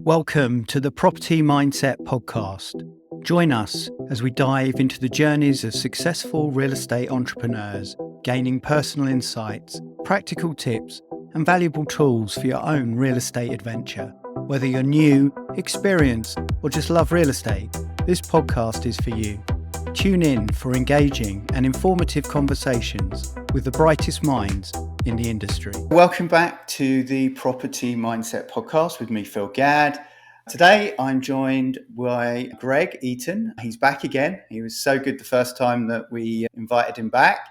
Welcome to the Property Mindset Podcast. Join us as we dive into the journeys of successful real estate entrepreneurs, gaining personal insights, practical tips, and valuable tools for your own real estate adventure. Whether you're new, experienced, or just love real estate, this podcast is for you. Tune in for engaging and informative conversations with the brightest minds in the industry. Welcome back to the Property Mindset Podcast with me, Phil Gadd. Today I'm joined by Greg Eaton. He's back again. He was so good the first time that we invited him back.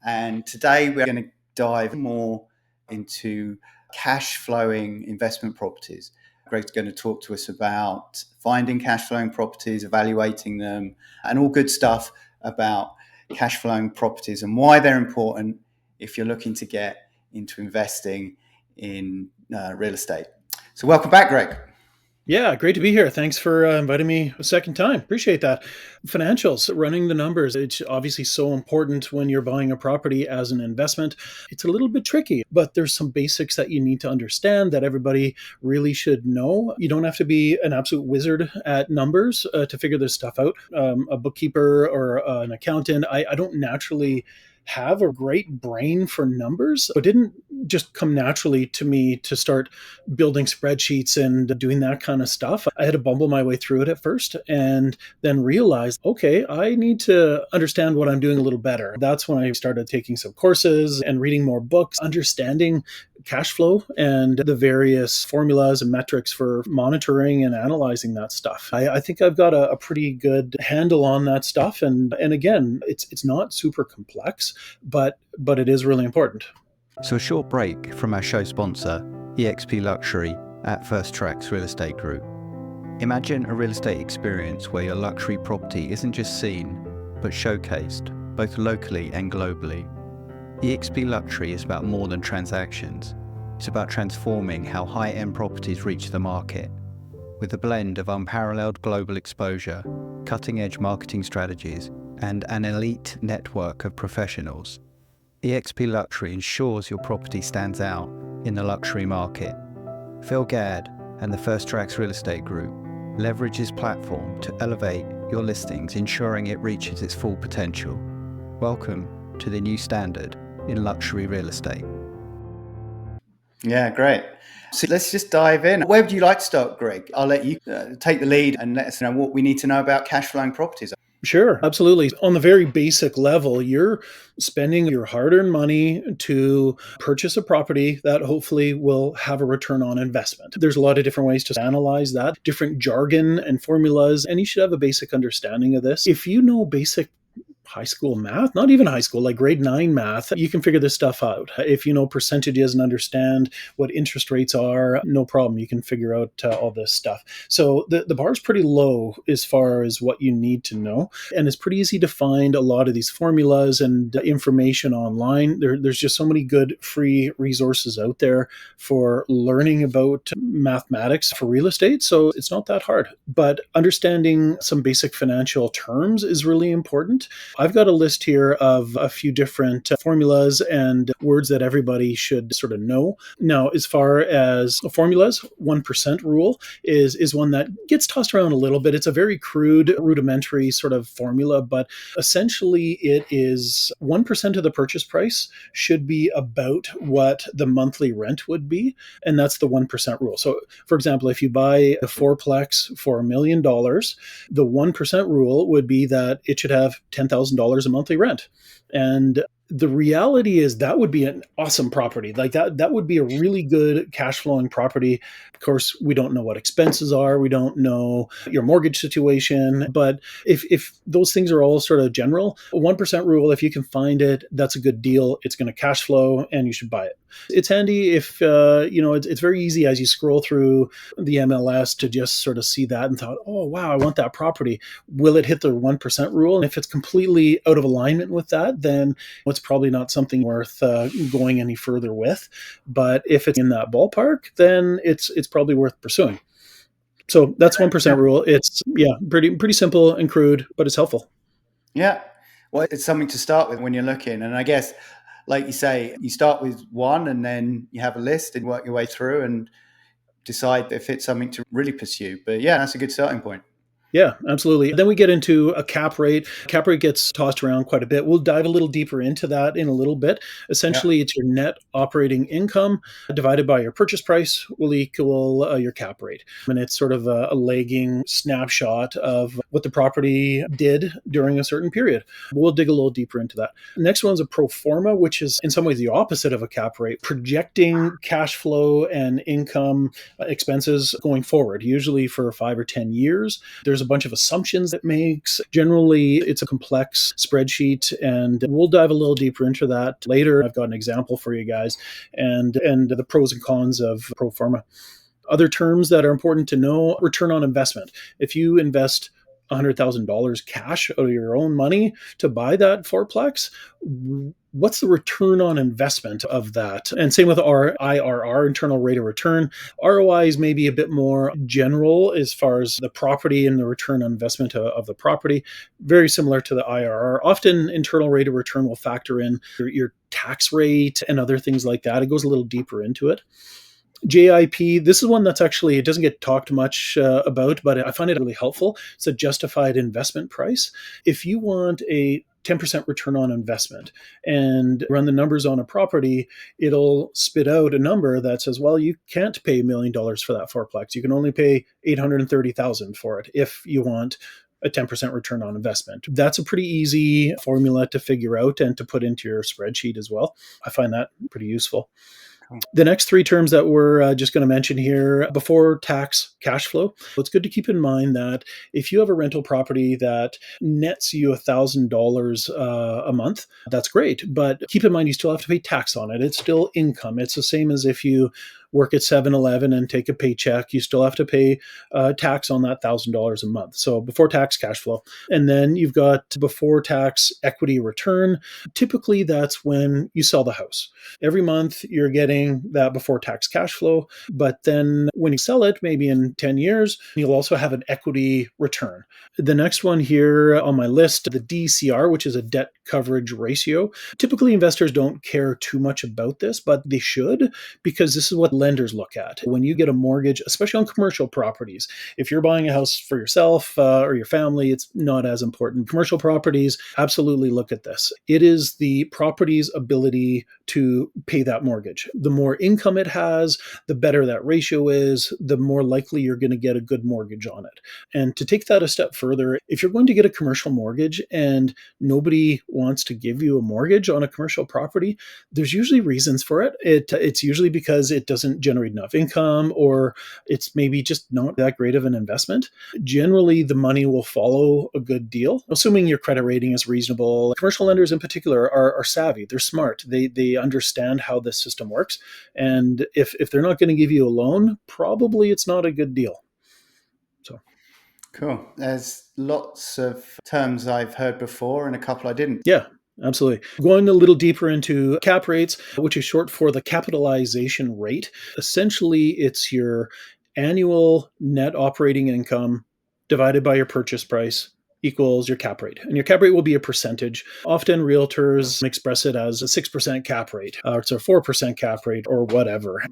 And today we're going to dive more into cash flowing investment properties. Greg's going to talk to us about finding cash flowing properties, evaluating them, and all good stuff about cash flowing properties and why they're important if you're looking to get into investing in real estate. So welcome back, Greg. Yeah, great to be here. Thanks for inviting me a second time. Appreciate that. Financials, running the numbers, it's obviously so important when you're buying a property as an investment. It's a little bit tricky, but there's some basics that you need to understand that everybody really should know. You don't have to be an absolute wizard at numbers to figure this stuff out. A bookkeeper or an accountant, I don't naturally have a great brain for numbers. It didn't just come naturally to me to start building spreadsheets and doing that kind of stuff. I had to bumble my way through it at first and then realized, okay, I need to understand what I'm doing a little better. That's when I started taking some courses and reading more books, understanding cash flow and the various formulas and metrics for monitoring and analyzing that stuff. I think I've got a pretty good handle on that stuff. And again, it's not super complex, but it is really important. So a short break from our show sponsor, eXp Luxury at First Tracks Real Estate Group. Imagine a real estate experience where your luxury property isn't just seen, but showcased, both locally and globally. eXp Luxury is about more than transactions. It's about transforming how high-end properties reach the market. With a blend of unparalleled global exposure, cutting-edge marketing strategies, and an elite network of professionals, eXp Luxury ensures your property stands out in the luxury market. Phil Gadd and the First Tracks Real Estate Group leverage his platform to elevate your listings, ensuring it reaches its full potential. Welcome to the new standard in luxury real estate. Yeah, great. So let's just dive in. Where would you like to start, Greg? I'll let you take the lead and let us know what we need to know about cash flowing properties. Sure, absolutely. On the very basic level, you're spending your hard-earned money to purchase a property that hopefully will have a return on investment. There's a lot of different ways to analyze that, different jargon and formulas, and you should have a basic understanding of this. If you know basic high school math, not even high school, like grade 9 math, you can figure this stuff out. If you know percentages and understand what interest rates are, no problem. You can figure out all this stuff. So the bar is pretty low as far as what you need to know. And it's pretty easy to find a lot of these formulas and information online. There's just so many good free resources out there for learning about mathematics for real estate. So it's not that hard. But understanding some basic financial terms is really important. I've got a list here of a few different formulas and words that everybody should sort of know. Now, as far as formulas, 1% rule is one that gets tossed around a little bit. It's a very crude, rudimentary sort of formula, but essentially it is 1% of the purchase price should be about what the monthly rent would be, and that's the 1% rule. So, for example, if you buy a fourplex for $1 million, the 1% rule would be that it should have $10,000 a monthly rent. And the reality is that would be an awesome property. Like that would be a really good cash flowing property. Of course, we don't know what expenses are. We don't know your mortgage situation. But if those things are all sort of general, a 1% rule, if you can find it, that's a good deal. It's going to cash flow and you should buy it. It's handy if, it's very easy as you scroll through the MLS to just sort of see that and thought, oh, wow, I want that property. Will it hit the 1% rule? And if it's completely out of alignment with that, then it's probably not something worth going any further with. But if it's in that ballpark, then it's probably worth pursuing. So that's 1% rule. It's pretty simple and crude, but it's helpful. Yeah, well, it's something to start with when you're looking, and I guess, like you say, you start with one, and then you have a list and work your way through. And decide if it's something to really pursue. But yeah, that's a good starting point. Yeah, absolutely. Then we get into a cap rate. Cap rate gets tossed around quite a bit. We'll dive a little deeper into that in a little bit. Yeah. Essentially, it's your net operating income divided by your purchase price will equal your cap rate. And it's sort of a lagging snapshot of what the property did during a certain period. We'll dig a little deeper into that. Next one is a pro forma, which is in some ways the opposite of a cap rate, projecting cash flow and income expenses going forward, usually for 5 or 10 years. There's a bunch of assumptions it makes. Generally, it's a complex spreadsheet, and we'll dive a little deeper into that later. I've got an example for you guys and the pros and cons of pro forma. Other terms that are important to know: return on investment. If you invest $100,000 cash out of your own money to buy that fourplex, what's the return on investment of that? And same with our IRR, internal rate of return. ROI is maybe a bit more general as far as the property and the return on investment of the property. Very similar to the IRR. Often internal rate of return will factor in your tax rate and other things like that. It goes a little deeper into it. JIP, this is one that's actually, it doesn't get talked much about, but I find it really helpful. It's a justified investment price. If you want a 10% return on investment and run the numbers on a property, it'll spit out a number that says, well, you can't pay $1 million for that fourplex. You can only pay $830,000 for it if you want a 10% return on investment. That's a pretty easy formula to figure out and to put into your spreadsheet as well. I find that pretty useful. The next three terms that we're just going to mention here: before tax cash flow. It's good to keep in mind that if you have a rental property that nets you $1,000 a month, that's great. But keep in mind, you still have to pay tax on it. It's still income. It's the same as if you work at 7-Eleven and take a paycheck, you still have to pay tax on that $1,000 a month. So before tax cash flow. And then you've got before tax equity return. Typically, that's when you sell the house. Every month, you're getting that before tax cash flow. But then when you sell it, maybe in 10 years, you'll also have an equity return. The next one here on my list, the DCR, which is a debt coverage ratio. Typically, investors don't care too much about this, but they should, because this is what lenders look at. When you get a mortgage, especially on commercial properties, if you're buying a house for yourself or your family, it's not as important. Commercial properties, absolutely look at this. It is the property's ability to pay that mortgage. The more income it has, the better that ratio is, the more likely you're going to get a good mortgage on it. And to take that a step further, if you're going to get a commercial mortgage and nobody wants to give you a mortgage on a commercial property, there's usually reasons for it. It's usually because it doesn't generate enough income, or it's maybe just not that great of an investment. Generally, the money will follow a good deal, assuming your credit rating is reasonable. Commercial lenders in particular are savvy. They're smart. They understand how this system works. And if they're not going to give you a loan, probably it's not a good deal. So Cool. There's lots of terms I've heard before and a couple I didn't. yeah, absolutely. Going a little deeper into cap rates, which is short for the capitalization rate. Essentially, it's your annual net operating income divided by your purchase price equals your cap rate. And your cap rate will be a percentage. Often realtors express it as a 6% cap rate, or it's a 4% cap rate, or whatever.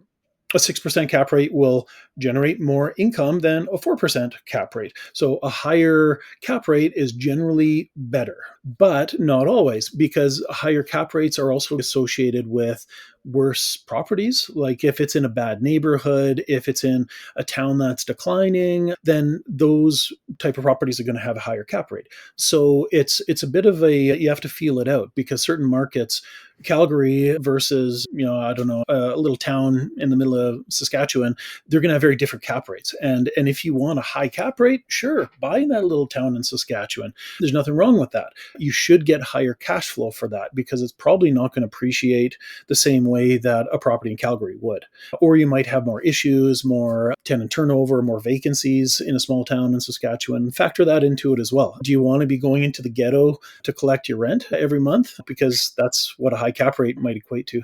A 6% cap rate will generate more income than a 4% cap rate. So a higher cap rate is generally better, but not always, because higher cap rates are also associated with worse properties. Like if it's in a bad neighborhood, if it's in a town that's declining, then those type of properties are going to have a higher cap rate. So it's a bit of you have to feel it out, because certain markets, Calgary versus, I don't know, a little town in the middle of Saskatchewan, they're going to have very different cap rates. And if you want a high cap rate, sure, buy in that little town in Saskatchewan. There's nothing wrong with that. You should get higher cash flow for that, because it's probably not going to appreciate the same way that a property in Calgary would. Or you might have more issues, more tenant turnover, more vacancies in a small town in Saskatchewan. Factor that into it as well. Do you want to be going into the ghetto to collect your rent every month? Because that's what a high cap rate might equate to.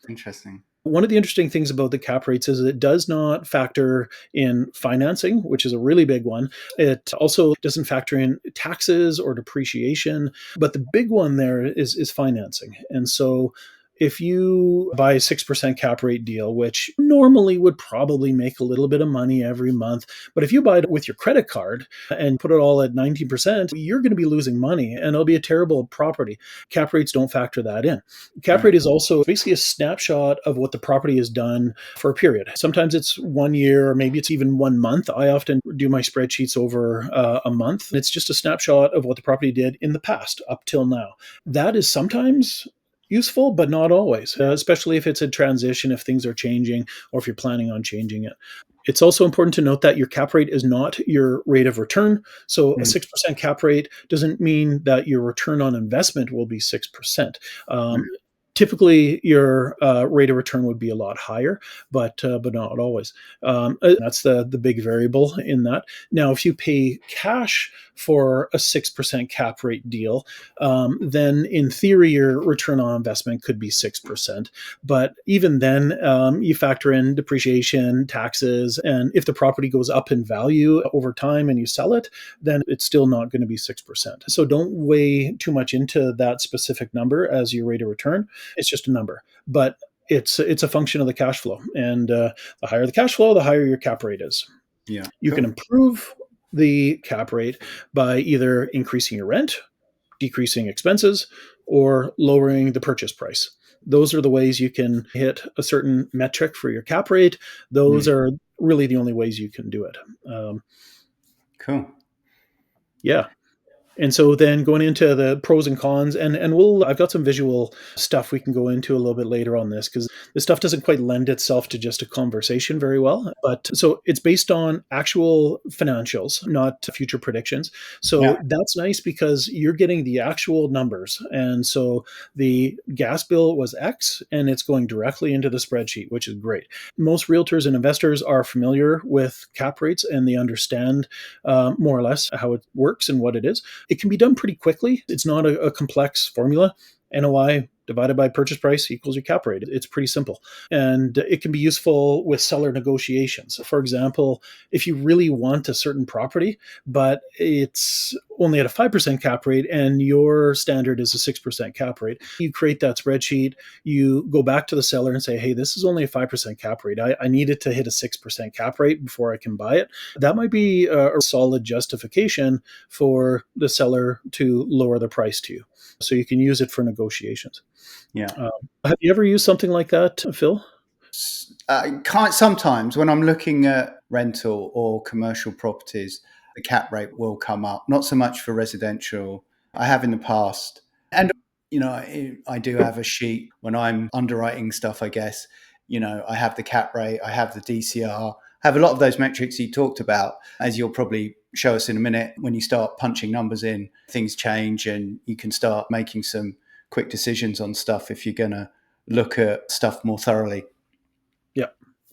Interesting. One of the interesting things about the cap rates is it does not factor in financing, which is a really big one. It also doesn't factor in taxes or depreciation. But the big one there is financing. And so if you buy a 6% cap rate deal, which normally would probably make a little bit of money every month, but if you buy it with your credit card and put it all at 19%, you're going to be losing money and it'll be a terrible property. Cap rates don't factor that in. Cap rate is also basically a snapshot of what the property has done for a period. Sometimes it's 1 year, or maybe it's even 1 month. I often do my spreadsheets over a month. It's just a snapshot of what the property did in the past up till now. That is sometimes useful, but not always, especially if it's a transition, if things are changing, or if you're planning on changing it. It's also important to note that your cap rate is not your rate of return. So a 6% cap rate doesn't mean that your return on investment will be 6%. Typically, your rate of return would be a lot higher, but not always. That's the big variable in that. Now, if you pay cash for a 6% cap rate deal, then in theory, your return on investment could be 6%. But even then, you factor in depreciation, taxes, and if the property goes up in value over time and you sell it, then it's still not going to be 6%. So don't weigh too much into that specific number as your rate of return. It's just a number, but it's a function of the cash flow. And the higher the cash flow, the higher your cap rate is. Yeah. You can improve the cap rate by either increasing your rent, decreasing expenses, or lowering the purchase price. Those are the ways you can hit a certain metric for your cap rate. Those are really the only ways you can do it. Cool. Yeah. And so then going into the pros and cons, and I've got some visual stuff we can go into a little bit later on this, because this stuff doesn't quite lend itself to just a conversation very well. But so it's based on actual financials, not future predictions. So that's nice because you're getting the actual numbers. And so the gas bill was X and it's going directly into the spreadsheet, which is great. Most realtors and investors are familiar with cap rates and they understand more or less how it works and what it is. It can be done pretty quickly. It's not a complex formula. NOI divided by purchase price equals your cap rate. It's pretty simple. And it can be useful with seller negotiations. For example, if you really want a certain property, but it's only at a 5% cap rate and your standard is a 6% cap rate, you create that spreadsheet, you go back to the seller and say, hey, this is only a 5% cap rate. I need it to hit a 6% cap rate before I can buy it. That might be a solid justification for the seller to lower the price to you. So you can use it for negotiations. Yeah. Have you ever used something like that, Phil? Sometimes when I'm looking at rental or commercial properties, the cap rate will come up. Not so much for residential. I have in the past. And, I do have a sheet when I'm underwriting stuff, I guess. I have the cap rate, I have the DCR, I have a lot of those metrics you talked about, as you'll probably show us in a minute. When you start punching numbers in, things change and you can start making some quick decisions on stuff if you're going to look at stuff more thoroughly. Yeah,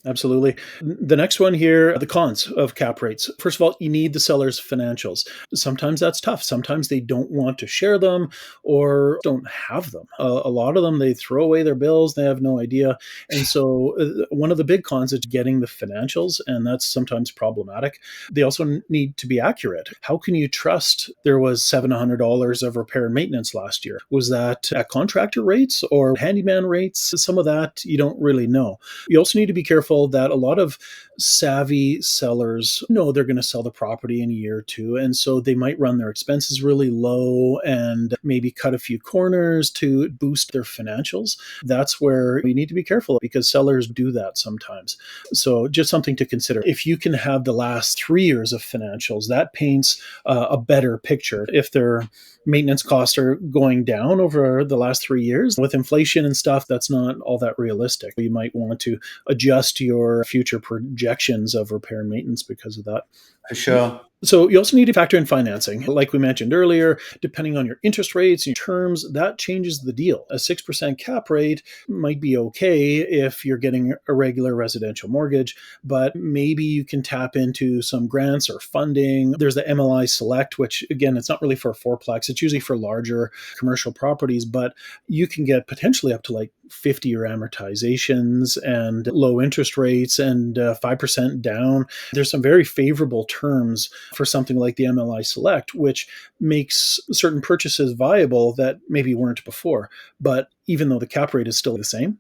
absolutely. The next one here, the cons of cap rates. First of all, you need the seller's financials. Sometimes that's tough. Sometimes they don't want to share them or don't have them. A lot of them, they throw away their bills. They have no idea. And so one of the big cons is getting the financials, and that's sometimes problematic. They also need to be accurate. How can you trust there was $700 of repair and maintenance last year? Was that at contractor rates or handyman rates? Some of that you don't really know. You also need to be careful that a lot of savvy sellers know they're going to sell the property in a year or two. And so they might run their expenses really low and maybe cut a few corners to boost their financials. That's where you need to be careful because sellers do that sometimes. So just something to consider. If you can have the last 3 years of financials, that paints a better picture. If their maintenance costs are going down over the last 3 years, with inflation and stuff, that's not all that realistic. You might want to adjust your future projections of repair and maintenance because of that. For sure. So you also need to factor in financing. Like we mentioned earlier, depending on your interest rates and terms, that changes the deal. A 6% cap rate might be okay if you're getting a regular residential mortgage, but maybe you can tap into some grants or funding. There's the MLI Select, which again, it's not really for a fourplex. It's usually for larger commercial properties, but you can get potentially up to like 50-year amortizations and low interest rates and 5% down. There's some very favorable terms for something like the MLI Select, which makes certain purchases viable that maybe weren't before. But even though the cap rate is still the same,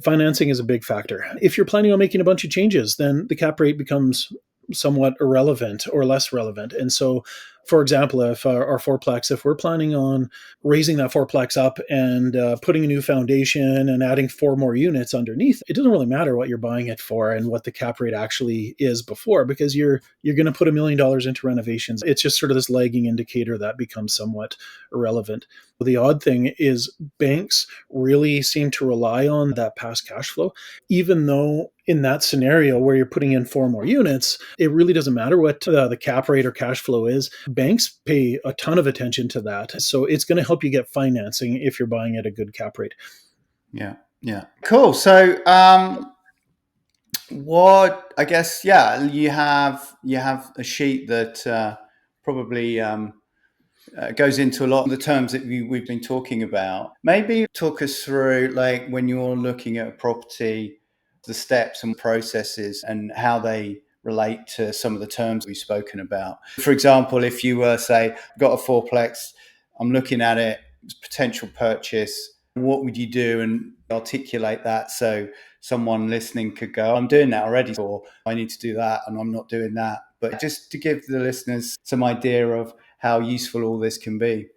financing is a big factor. If you're planning on making a bunch of changes, then the cap rate becomes somewhat irrelevant or less relevant. And so, for example, if our fourplex, if we're planning on raising that fourplex up and putting a new foundation and adding 4 more units underneath, it doesn't really matter what you're buying it for and what the cap rate actually is before, because you're going to put $1 million into renovations. It's just sort of this lagging indicator that becomes somewhat irrelevant. The odd thing is banks really seem to rely on that past cash flow, even though in that scenario where you're putting in 4 more units, it really doesn't matter what the cap rate or cash flow is. Banks pay a ton of attention to that. So it's going to help you get financing if you're buying at a good cap rate. Yeah. Cool. So what, I guess, you have a sheet that probably goes into a lot of the terms that we've been talking about. Maybe talk us through, like, when you're looking at a property, the steps and processes and how they relate to some of the terms we've spoken about. For example, if you were, say, got a fourplex, I'm looking at it, potential purchase, what would you do, and articulate that so someone listening could go, I'm doing that already, or I need to do that and I'm not doing that. But just to give the listeners some idea of how useful all this can be.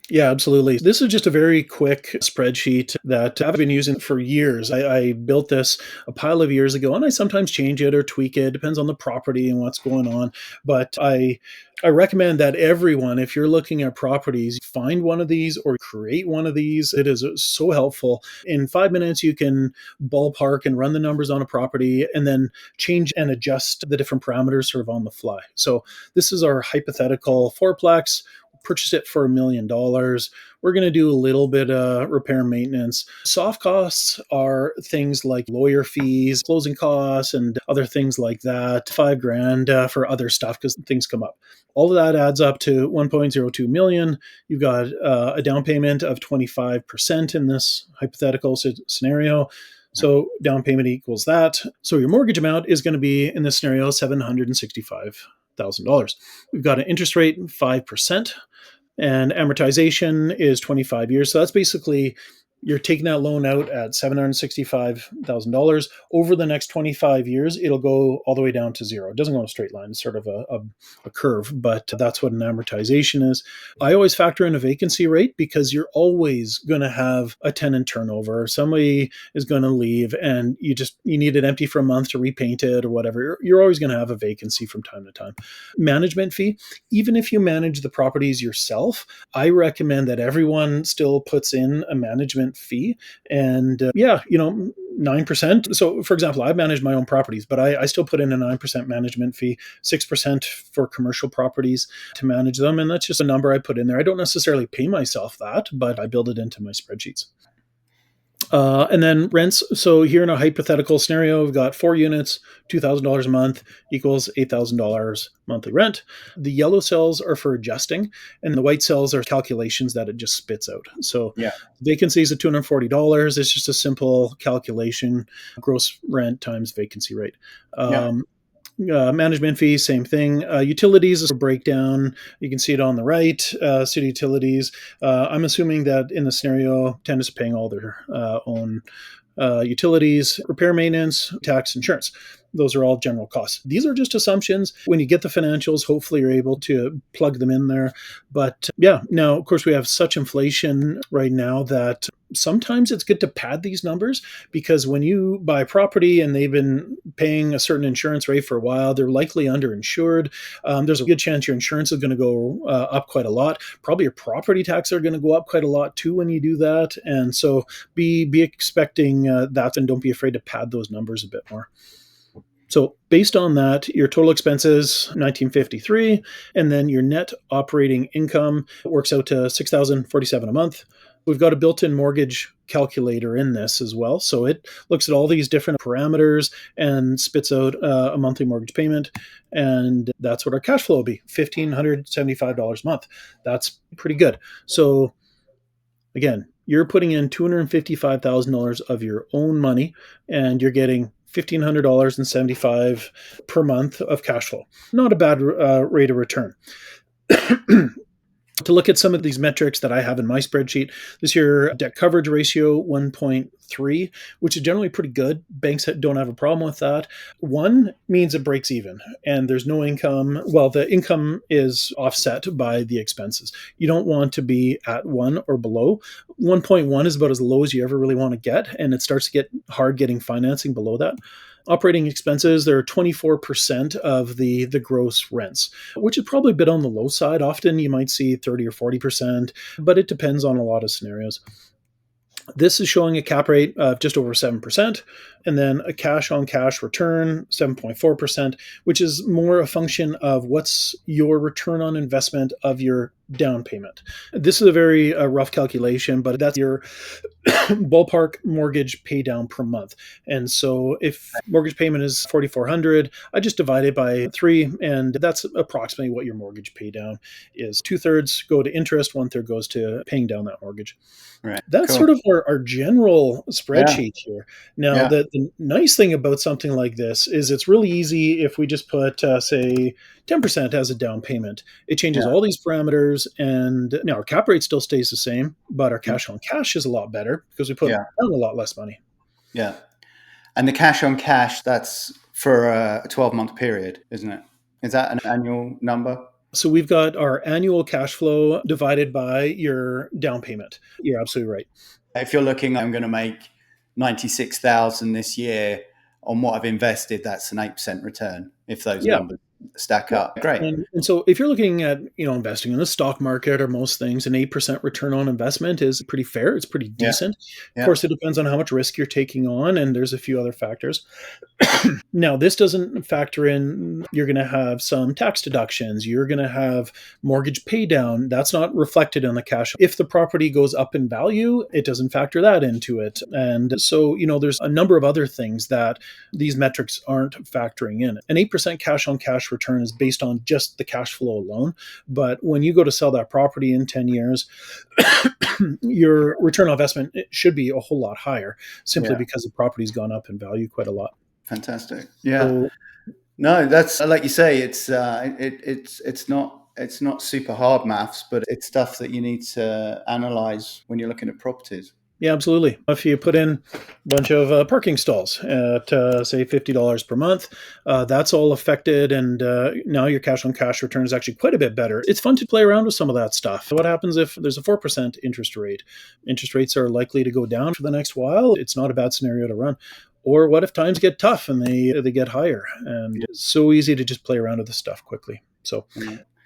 Yeah, absolutely. This is just a very quick spreadsheet that I've been using for years. I built this a pile of years ago, and I sometimes change it or tweak it. Depends on the property and what's going on. But I recommend that everyone, if you're looking at properties, find one of these or create one of these. It is so helpful. In 5 minutes, you can ballpark and run the numbers on a property and then change and adjust the different parameters sort of on the fly. So this is our hypothetical fourplex. Purchase it for $1 million. We're going to do a little bit of repair and maintenance. Soft costs are things like lawyer fees, closing costs, and other things like that. $5,000 for other stuff because things come up. All of that adds up to 1.02 million. You've got a down payment of 25% in this hypothetical scenario. So down payment equals that. So your mortgage amount is going to be, in this scenario, $765,000. We've got an interest rate 5%. And amortization is 25 years. So that's basically, you're taking that loan out at $765,000. Over the next 25 years, it'll go all the way down to zero. It doesn't go in a straight line. It's sort of a curve, but that's what an amortization is. I always factor in a vacancy rate because you're always going to have a tenant turnover. Somebody is going to leave and you need it empty for a month to repaint it or whatever. You're always going to have a vacancy from time to time. Management fee, even if you manage the properties yourself, I recommend that everyone still puts in a management fee. And 9%. So for example, I've managed my own properties, but I still put in a 9% management fee, 6% for commercial properties to manage them. And that's just a number I put in there. I don't necessarily pay myself that, but I build it into my spreadsheets. And then rents. So here in a hypothetical scenario, we've got 4 units, $2,000 a month equals $8,000 monthly rent. The yellow cells are for adjusting, and the white cells are calculations that it just spits out. So vacancies at $240. It's just a simple calculation, gross rent times vacancy rate. Management fees, same thing. Utilities is a breakdown. You can see it on the right. City utilities. I'm assuming that in the scenario, tenants are paying all their own utilities, repair, maintenance, tax, insurance. Those are all general costs. These are just assumptions. When you get the financials, hopefully you're able to plug them in there. But now, of course, we have such inflation right now that sometimes it's good to pad these numbers, because when you buy property and they've been paying a certain insurance rate for a while, they're likely underinsured. There's a good chance your insurance is going to go up quite a lot. Probably your property taxes are going to go up quite a lot too when you do that. And so be expecting that, and don't be afraid to pad those numbers a bit more. So based on that, your total expenses, $1,953, and then your net operating income works out to $6,047 a month. We've got a built-in mortgage calculator in this as well. So it looks at all these different parameters and spits out a monthly mortgage payment. And that's what our cash flow will be, $1,575 a month. That's pretty good. So again, you're putting in $255,000 of your own money, and you're getting $1,500.75 per month of cash flow. Not a bad rate of return. To look at some of these metrics that I have in my spreadsheet, this year debt coverage ratio 1.3, which is generally pretty good. Banks don't have a problem with that. 1 means it breaks even and there's no income. Well, the income is offset by the expenses. You don't want to be at 1 or below. 1.1 is about as low as you ever really want to get, and it starts to get hard getting financing below that. Operating expenses, they're 24% of the gross rents, which is probably a bit on the low side. Often you might see 30 or 40%, but it depends on a lot of scenarios. This is showing a cap rate of just over 7%, and then a cash on cash return, 7.4%, which is more a function of what's your return on investment of your down payment. This is a very rough calculation, but that's your ballpark mortgage pay down per month. And so if mortgage payment is $4,400, I just divide it by 3, and that's approximately what your mortgage pay down is. 2/3 go to interest, 1/3 goes to paying down that mortgage. Right. That's Cool. sort of our general spreadsheet here. Now, Yeah. the nice thing about something like this is it's really easy if we just put, say, 10% as a down payment. It changes Yeah. all these parameters, and now our cap rate still stays the same, but our Yeah. cash on cash is a lot better because we put Yeah. down a lot less money. Yeah. And the cash on cash, that's for a 12-month period, isn't it? Is that an annual number? So we've got our annual cash flow divided by your down payment. You're absolutely right. If you're looking, I'm going to make 96,000 this year on what I've invested, that's an 8% return if those Yeah. numbers stack up. Great. And so if you're looking at, investing in the stock market or most things, an 8% return on investment is pretty fair. It's pretty Yeah. decent. Yeah. Of course, it depends on how much risk you're taking on, and there's a few other factors. Now, this doesn't factor in, you're going to have some tax deductions. You're going to have mortgage pay down. That's not reflected in the cash. If the property goes up in value, it doesn't factor that into it. And so, there's a number of other things that these metrics aren't factoring in. An 8% cash on cash return is based on just the cash flow alone. But when you go to sell that property in 10 years, your return on investment should be a whole lot higher simply Yeah. because the property's gone up in value quite a lot. Fantastic. Yeah. So, No, that's like you say. It's not super hard maths, but it's stuff that you need to analyze when you're looking at properties. yeah, absolutely. If you put in a bunch of parking stalls at, say, $50 per month, that's all affected. And now your cash on cash return is actually quite a bit better. It's fun to play around with some of that stuff. What happens if there's a 4% interest rate? Interest rates are likely to go down for the next while. It's not a bad scenario to run. Or what if times get tough and they get higher? And it's so easy to just play around with this stuff quickly. So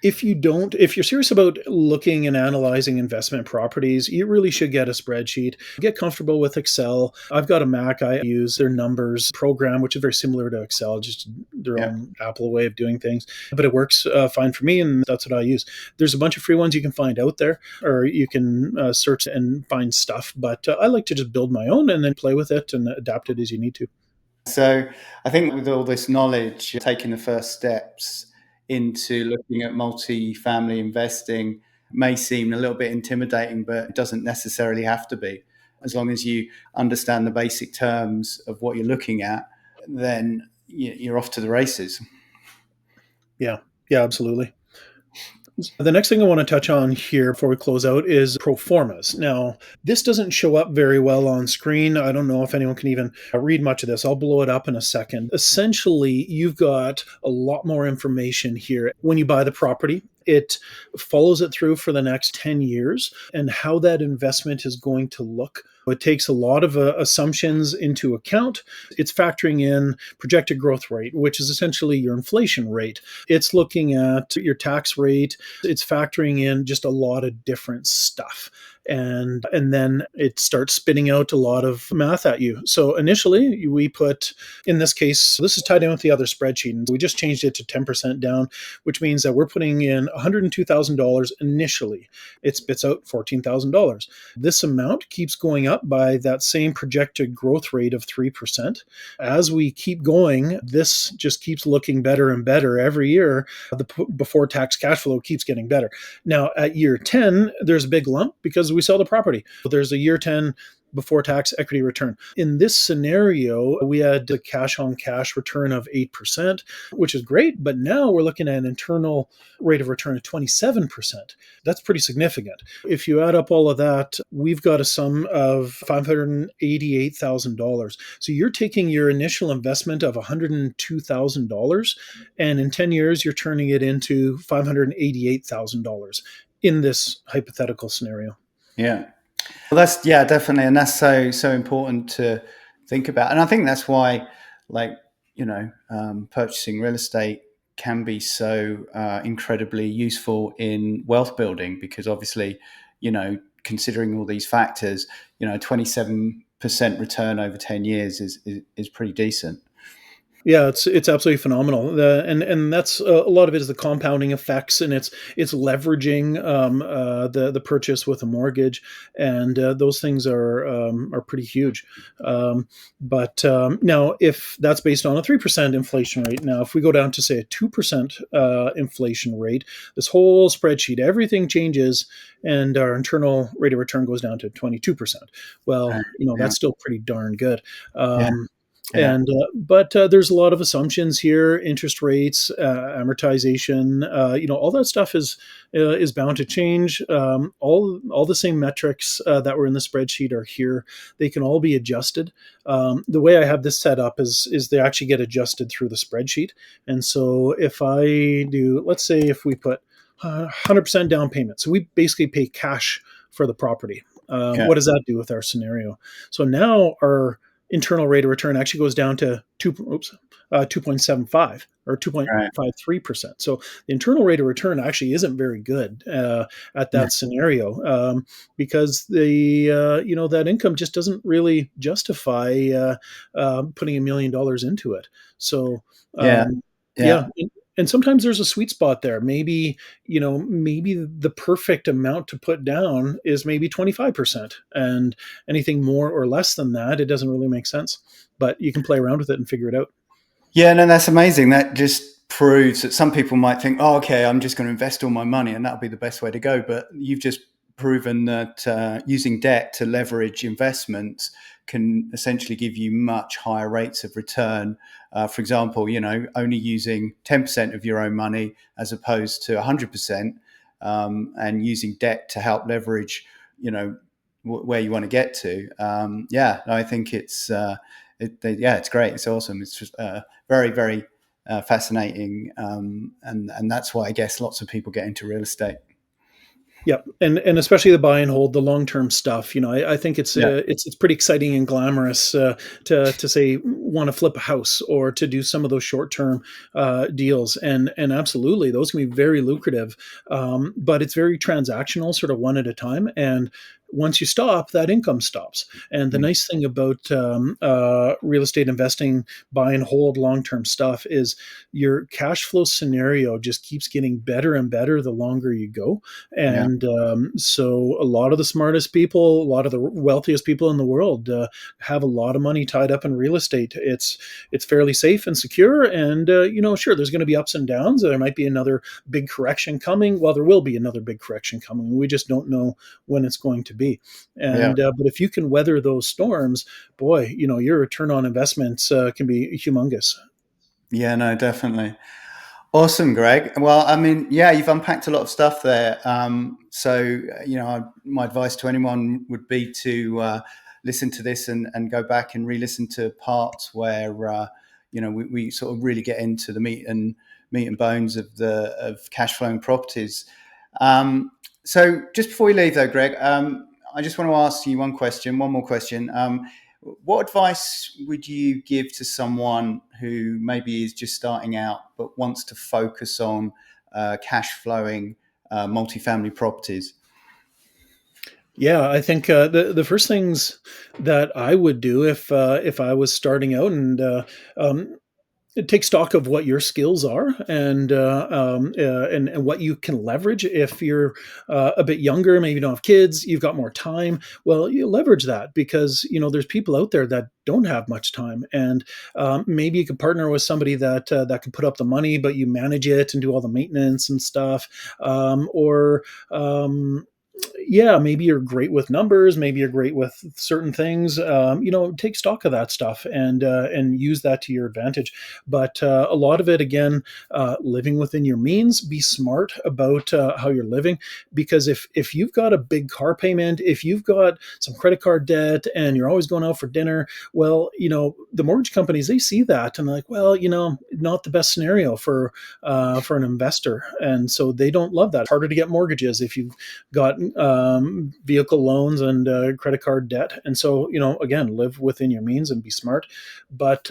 if you're serious about looking and analyzing investment properties, you really should get a spreadsheet. Get comfortable with Excel. I've got a Mac. I use their numbers program, which is very similar to Excel, just their own Apple way of doing things. But it works fine for me, and that's what I use. There's a bunch of free ones you can find out there, or you can search and find stuff. But I like to just build my own and then play with it and adapt it as you need to. So I think with all this knowledge, taking the first steps into looking at multi-family investing may seem a little bit intimidating, but it doesn't necessarily have to be. As long as you understand the basic terms of what you're looking at, then you're off to the races. Yeah, absolutely. The next thing I want to touch on here before we close out is pro formas. Now, this doesn't show up very well on screen. I don't know if anyone can even read much of this. I'll blow it up in a second. Essentially, you've got a lot more information here. When you buy the property, it follows it through for the next 10 years and how that investment is going to look. It takes a lot of assumptions into account. It's factoring in projected growth rate, which is essentially your inflation rate. It's looking at your tax rate. It's factoring in just a lot of different stuff. And then it starts spitting out a lot of math at you. So initially, we put, in this case, this is tied in with the other spreadsheet, and we just changed it to 10% down, which means that we're putting in $102,000 initially. It spits out $14,000. This amount keeps going up by that same projected growth rate of 3%. As we keep going, this just keeps looking better and better every year. The before tax cash flow keeps getting better. Now, at year 10, there's a big lump because we sell the property. There's a year 10 before tax equity return. In this scenario, we had a cash on cash return of 8%, which is great. But now we're looking at an internal rate of return of 27%. That's pretty significant. If you add up all of that, we've got a sum of $588,000. So you're taking your initial investment of $102,000, and in 10 years, you're turning it into $588,000 in this hypothetical scenario. Yeah. Well, that's yeah, definitely, and that's so important to think about. And I think that's why, like purchasing real estate can be so incredibly useful in wealth building, because obviously, considering all these factors, 27% return over 10 years is pretty decent. Yeah, it's absolutely phenomenal. And that's a lot of it is the compounding effects, and it's leveraging the purchase with a mortgage, and those things are pretty huge. But now, if that's based on a 3% inflation rate, now if we go down to say a 2% inflation rate, this whole spreadsheet, everything changes, and our internal rate of return goes down to 22%. Well, Right. Yeah. that's still pretty darn good. Yeah. Um, Yeah. but there's a lot of assumptions here: interest rates, amortization. All that stuff is bound to change. All the same metrics that were in the spreadsheet are here. They can all be adjusted. The way I have this set up is they actually get adjusted through the spreadsheet. And so if I do, let's say if we put 100% down payment, so we basically pay cash for the property. Yeah. What does that do with our scenario? So now our internal rate of return actually goes down to 2.75 or Right. 2.53%. So the internal rate of return actually isn't very good at Yeah. that scenario, because that income just doesn't really justify putting $1 million into it. So Yeah. yeah. Yeah. And sometimes there's a sweet spot there. Maybe the perfect amount to put down is maybe 25%. And anything more or less than that, it doesn't really make sense. But you can play around with it and figure it out. Yeah, no, that's amazing. That just proves that some people might think, oh, okay, I'm just going to invest all my money and that'll be the best way to go. But you've just proven that using debt to leverage investments can essentially give you much higher rates of return. For example, only using 10% of your own money as opposed to 100%, and using debt to help leverage, where you want to get to. I think it's great. It's awesome. It's just very, very fascinating, and that's why I guess lots of people get into real estate. Yeah, and especially the buy and hold, the long term stuff. I think Yeah, it's pretty exciting and glamorous to say want to flip a house or to do some of those short term deals, and absolutely those can be very lucrative. But it's very transactional, sort of one at a time, and once you stop, that income stops. And the nice thing about real estate investing, buy and hold long term stuff, is your cash flow scenario just keeps getting better and better the longer you go. yeah, And so a lot of the smartest people, a lot of the wealthiest people in the world have a lot of money tied up in real estate. It's fairly safe and secure. And sure, there's going to be ups and downs. There might be another big correction coming. Well, there will be another big correction coming. We just don't know when it's going to be. yeah. And but if you can weather those storms, boy, your return on investments can be humongous. Yeah, no, definitely. Awesome, Greg. Well, I mean, yeah, you've unpacked a lot of stuff there. My advice to anyone would be to listen to this and go back and re-listen to parts where we sort of really get into the meat and bones of cash flowing properties. So just before we leave, though, Greg, I just want to ask you one more question. What advice would you give to someone who maybe is just starting out but wants to focus on cash flowing multifamily properties? Yeah, I think the first things that I would do if I was starting out, and um, take stock of what your skills are, and what you can leverage. If you're a bit younger, maybe you don't have kids, you've got more time. Well, you leverage that, because there's people out there that don't have much time, and maybe you could partner with somebody that can put up the money, but you manage it and do all the maintenance and stuff, or Yeah, maybe you're great with numbers, maybe you're great with certain things. Take stock of that stuff and use that to your advantage. But a lot of it, again, living within your means. Be smart about how you're living, because if you've got a big car payment, if you've got some credit card debt, and you're always going out for dinner, well, the mortgage companies, they see that and they're like, well, not the best scenario for an investor, and so they don't love that. It's harder to get mortgages if you've got vehicle loans and credit card debt. And so, again, live within your means and be smart. But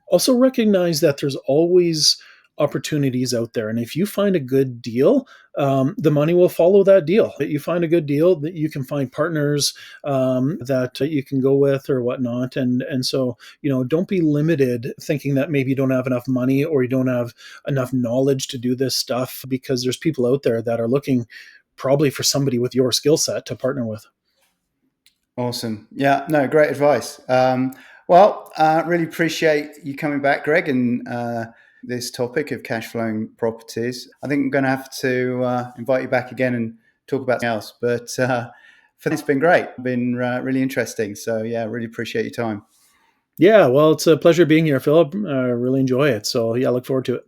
also recognize that there's always opportunities out there. And if you find a good deal, the money will follow that deal. That you find a good deal, that you can find partners that you can go with or whatnot. And so, don't be limited thinking that maybe you don't have enough money or you don't have enough knowledge to do this stuff, because there's people out there that are looking probably for somebody with your skill set to partner with. Awesome. Yeah, no, great advice. Really appreciate you coming back, Greg, and this topic of cash flowing properties. I think I'm going to have to invite you back again and talk about something else. But it's been great. Been really interesting. So, yeah, really appreciate your time. Yeah, well, it's a pleasure being here, Philip. I really enjoy it. So, yeah, I look forward to it.